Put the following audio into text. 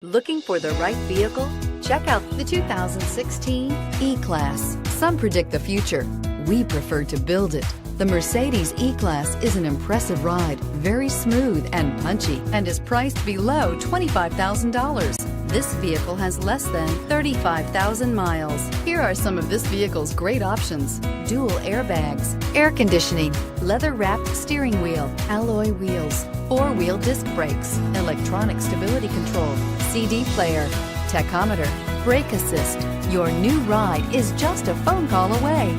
Looking for the right vehicle? Check out the 2016 E-Class. Some predict the future. We prefer to build it. The Mercedes E-Class is an impressive ride, very smooth and punchy, and is priced below $25,000. This vehicle has less than 35,000 miles. Here are some of this vehicle's great options: dual airbags, air conditioning, leather-wrapped steering wheel, alloy wheels, four-wheel disc brakes, electronic stability control, CD player, tachometer, brake assist. Your new ride is just a phone call away.